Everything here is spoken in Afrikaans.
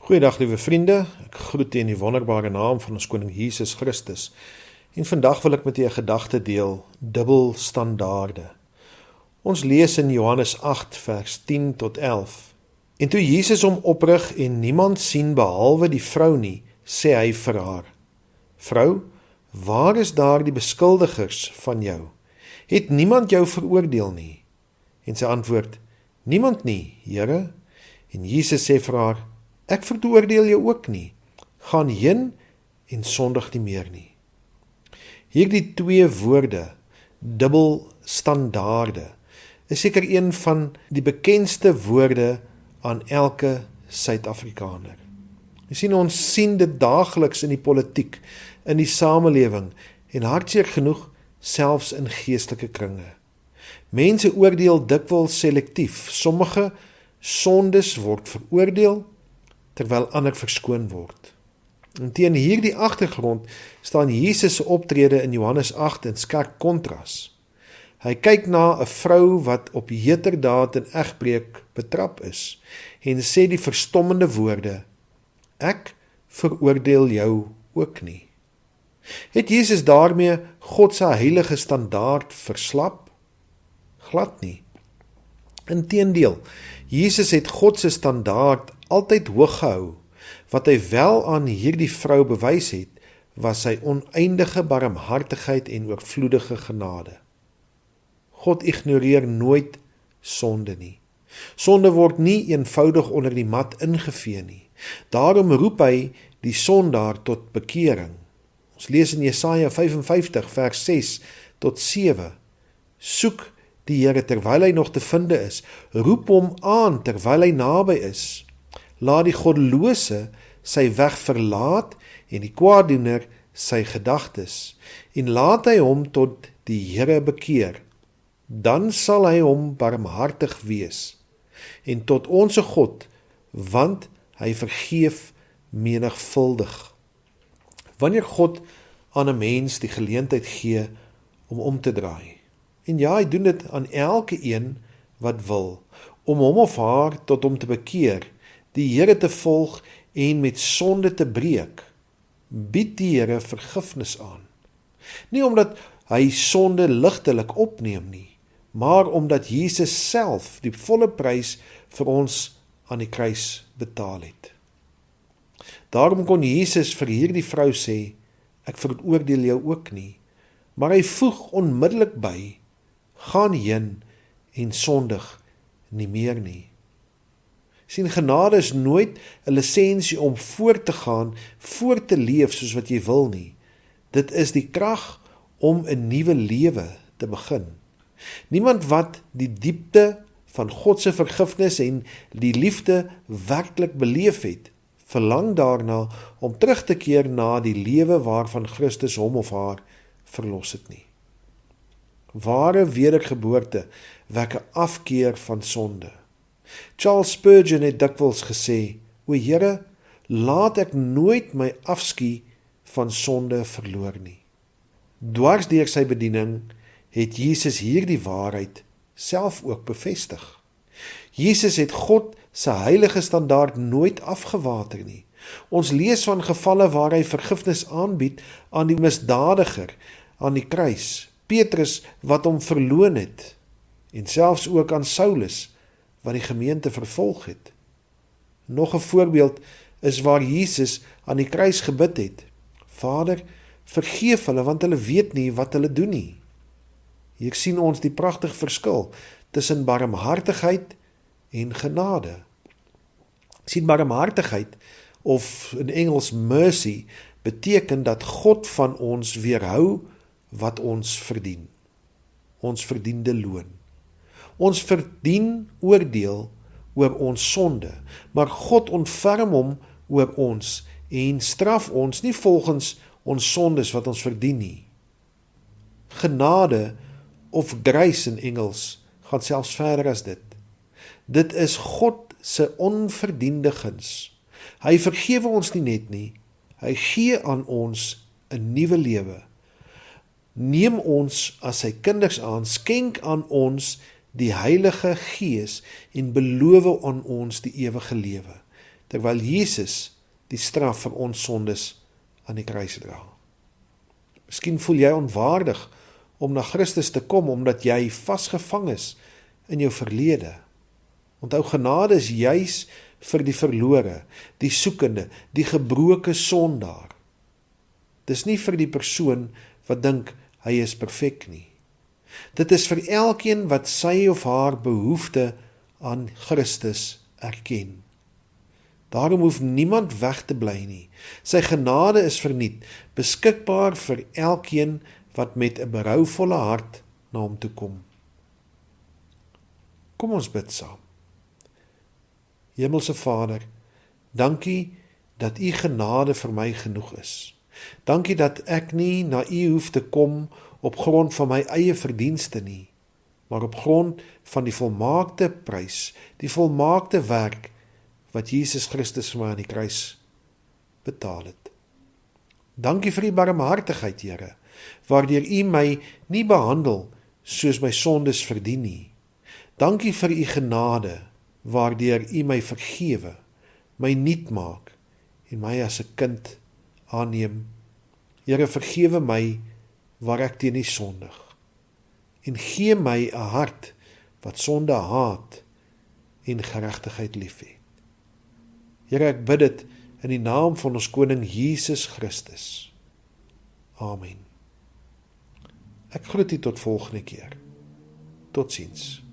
Goeiedag liewe vriende, ek groet u in die wonderbare naam van ons koning Jesus Christus. En vandag wil ek met u 'n gedagte deel, dubbelstandaarde. Ons lees in Johannes 8 vers 10 tot 11. En toe Jesus hom oprig en niemand sien behalwe die vrou nie, sê hy vir haar: Vrou, waar is daar die beskuldigers van jou? Het niemand jou veroordeel nie? En sy antwoord: Niemand nie, Here. En Jesus sê vir haar: Ek veroordeel jou ook nie. Gaan heen en sondig nie meer nie. Hierdie twee woorde, dubbelstandaarde, is seker een van die bekendste woorde aan elke Suid-Afrikaner. Ons sien dit daagliks in die politiek, in die samelewing en hartseer genoeg selfs in geestelike kringe. Mense oordeel dikwels selektief. Sommige sondes word veroordeel, terwyl ander verskoon word. En teen hierdie agtergrond staan Jesus se optrede in Johannes 8 in skerp kontras. Hy kyk na 'n vrou wat op heterdaad en egbreek betrap is en sê die verstommende woorde: Ek veroordeel jou ook nie. Het Jesus daarmee God se heilige standaard verslap? Glad nie. Inteendeel, Jesus het God se standaard altyd hoog gehou. Wat hy wel aan hierdie vrou bewys het, was sy oneindige barmhartigheid en oorvloedige genade. God ignoreer nooit sonde nie. Sonde word nie eenvoudig onder die mat ingevee nie. Daarom roep hy die sondaar tot bekering. Ons lees in Jesaja 55 vers 6 tot 7. Soek die Here terwyl hy nog te vinde is. Roep hom aan terwyl hy naby is. Laat die goddelose sy weg verlaat en die kwaaddoener sy gedagtes, en laat hy hom tot die Here bekeer. Dan sal hy hom barmhartig wees, en tot onse God, want hy vergeef menigvuldig. Wanneer God aan 'n mens die geleentheid gee om te draai, en ja, hy doen dit aan elke een wat wil, om hom of haar tot hom te bekeer, die Here te volg en met sonde te breek, bied die Here vergifnis aan. Nie omdat hy sonde ligtelik opneem nie, maar omdat Jesus self die volle prys vir ons aan die kruis betaal het. Daarom kon Jesus vir hierdie vrou sê: Ek veroordeel jou ook nie, maar hy voeg onmiddellik by: Gaan heen en sondig nie meer nie. Genade is nooit 'n lisensie om voort te gaan, voort te leef soos wat jy wil nie. Dit is die krag om 'n nuwe lewe te begin. Niemand wat die diepte van God se vergifnis en die liefde werklik beleef het, verlang daarna om terug te keer na die lewe waarvan Christus hom of haar verlos het nie. Ware wedergeboorte wek 'n afkeer van sonde. Charles Spurgeon het dikwels gesê: O Here, laat ek nooit my afskuw van sonde verloor nie. Dwars deur sy bediening het Jesus hierdie waarheid self ook bevestig. Jesus het God se heilige standaard nooit afgewater nie. Ons lees van gevalle waar hy vergifnis aanbied aan die misdadiger aan die kruis, Petrus wat hom verloon het, en selfs ook aan Saulus wat die gemeente vervolg het. Nog 'n voorbeeld is waar Jesus aan die kruis gebid het: Vader, vergeef hulle, want hulle weet nie wat hulle doen nie. Hier sien ons die pragtige verskil tussen barmhartigheid en genade. Barmhartigheid, of in Engels mercy, beteken dat God van ons weerhou wat ons verdien. Ons verdiende loon. Ons verdien oordeel oor ons sonde, maar God ontferm hom oor ons en straf ons nie volgens ons sondes wat ons verdien nie. Genade, of grace in Engels, gaan selfs verder as dit. Dit is God se onverdiende guns. Hy vergewe ons nie net nie, hy gee aan ons 'n nuwe lewe. Neem ons as sy kinders aan, skenk aan ons die Heilige Gees en beloof aan ons die ewige lewe. terwyl Jesus die straf vir ons sondes aan die kruis dra. Miskien voel jy onwaardig om na Christus te kom, omdat jy vasgevang is in jou verlede. Onthou, genade is juis vir die verlore, die soekende, die gebroke sondaar. Dis nie vir die persoon wat dink hy is perfek nie. Dit is vir elkeen wat sy of haar behoefte aan Christus erken. Daarom hoef niemand weg te bly nie. Sy genade is verniet, beskikbaar vir elkeen wat met 'n berouvolle hart na hom toe kom. Kom ons bid saam. Hemelse Vader, dankie dat U genade vir my genoeg is. Dankie dat ek nie na U hoef te kom op grond van my eie verdienste nie, maar op grond van die volmaakte prys, die volmaakte werk wat Jesus Christus vir my aan die kruis betaal het. Dankie vir U barmhartigheid, Here, waardeur U my nie behandel soos my sondes verdien nie. Dankie vir U genade, waardeur U my vergewe, my nuut maak en my as 'n kind aanneem. Here, vergewe my waar ek teen U sondig en gee my 'n hart wat sonde haat en geregtigheid liefhet. Here, ek bid dit in die naam van ons koning Jesus Christus. Amen. Ek groet U tot volgende keer. Totsiens.